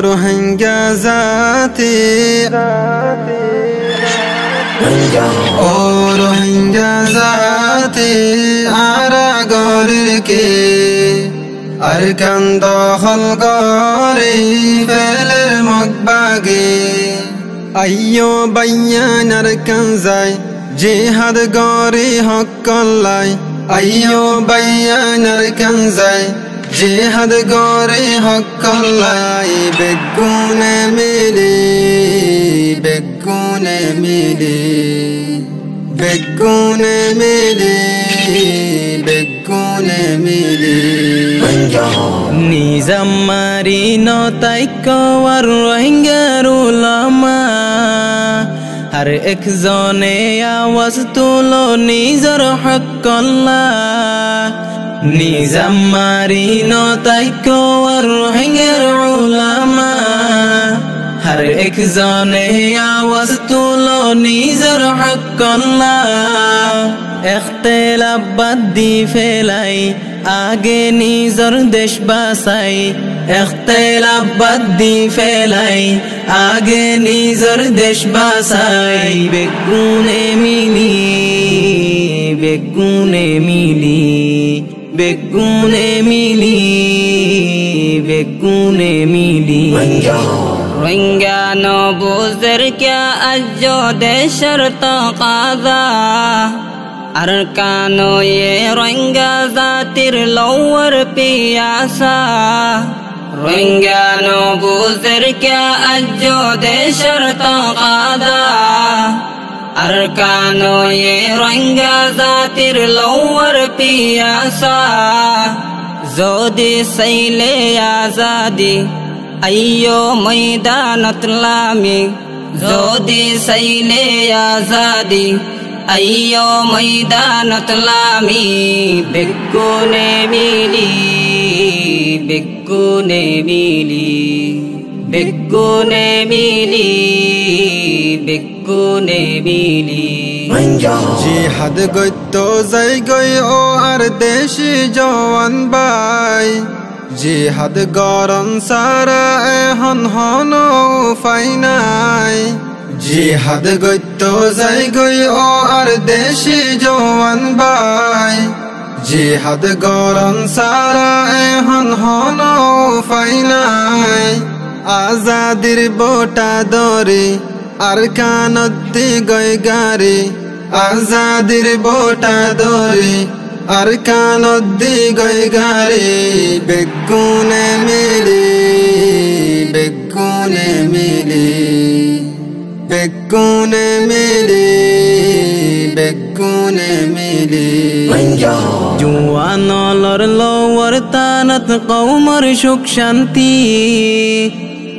রোহিঙ্গা জাতি ও রোহিঙ্গা জাতি আরা গরির কে আর কান্দ হল গরি ফেলের মগবাগে আইয়ো বাইয়ানার কানজাই জিহাদ গরি হকলাই আইয়ো বাইয়ানার কানজাই জিহাদ গরি হকলাই বেগুনে মিলি বেগুনে মিলি বেগুনে মিলি বেগুনে মিলি নিজাম মারি নতাইকওয়ার রোহিঙ্গার উলামা আর একজনে আওয়াজ তুলো নিজর হকল্লাহ নিজাম মারি নতাইকওয়ার রোহিঙ্গার উলামা আর একজনে আওয়াজ তুলো নিজর হকল্লাহ ইখতিলাফ বাদ দি ফেলাই আগে নিজর দেশ বাঁচাই ইখতিলাফ বাদ দি ফেলাই আগে নিজর দেশ বাঁচাই বেগুনে মিলি বেগুনে মিলি বেগুনে মিলি বেগুনে মিলি রোহিঙ্গা নবুজের क्या अज्जो देशर तकादा अरकानो ये रोहिंग्या जातिर लौवर पियासा रोहिंग्या नबुजर क्या अज्जो देशर तकादा अरकानो ये रोहिंग्या जातिर लौवर पियासा जोदी सैले आजादी अय्यो मैदानत लामी जोदी सैले आजादी अय्यो मैदानत लामी बेगुने मिली बेगुने मिली बेगुने मिली बेगुने मिली জিহাদ গইত যাই গই ও আর দেশি জওয়ান বাই জিহাদ গরম সারা এখন হন উপায় নাই জিহাদ গইত যাই গই ও আর দেশি জওয়ান বাই জিহাদ গরম সারা এখন হন উপায় নাই আজাদির বোটা দরি আর কানত দি গই গারি আজাদির বোটা দরি আর কানত দি গই গারি বেগুনে মিলি বেগুনে মিলি বেগুনে মিলি বেগুনে মিলি জুয়ানলর লওয়ার তানত কওমর সুখ শান্তি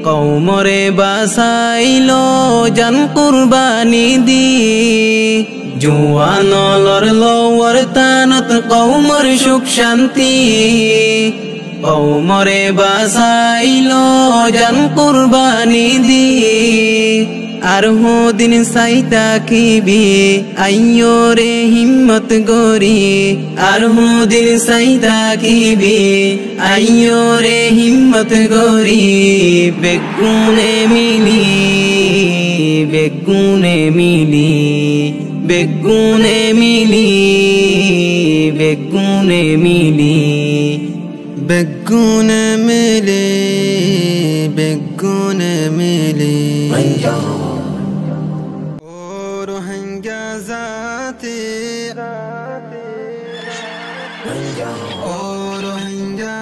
কওমরে বাসাইলো জান কুরবানি দি জুয়ানলর লওয়ার তানত কওমর সুখ শান্তি কওমরে বাসাইলো জান কুরবানি দি আর দিন সাইতা কিবি আইয়ো রে হিম্মত গরি আর দিন সাইতা কিবি আইয়ো রে হিম্মত গরি বেগুনে মিলি বেগুনে মিলি বেগুনে মিলি বেগুনে মিলি বেগুনে মিলি বেগুনে মিলি ও রোহিঙ্গা জাতি ও রোহিঙ্গা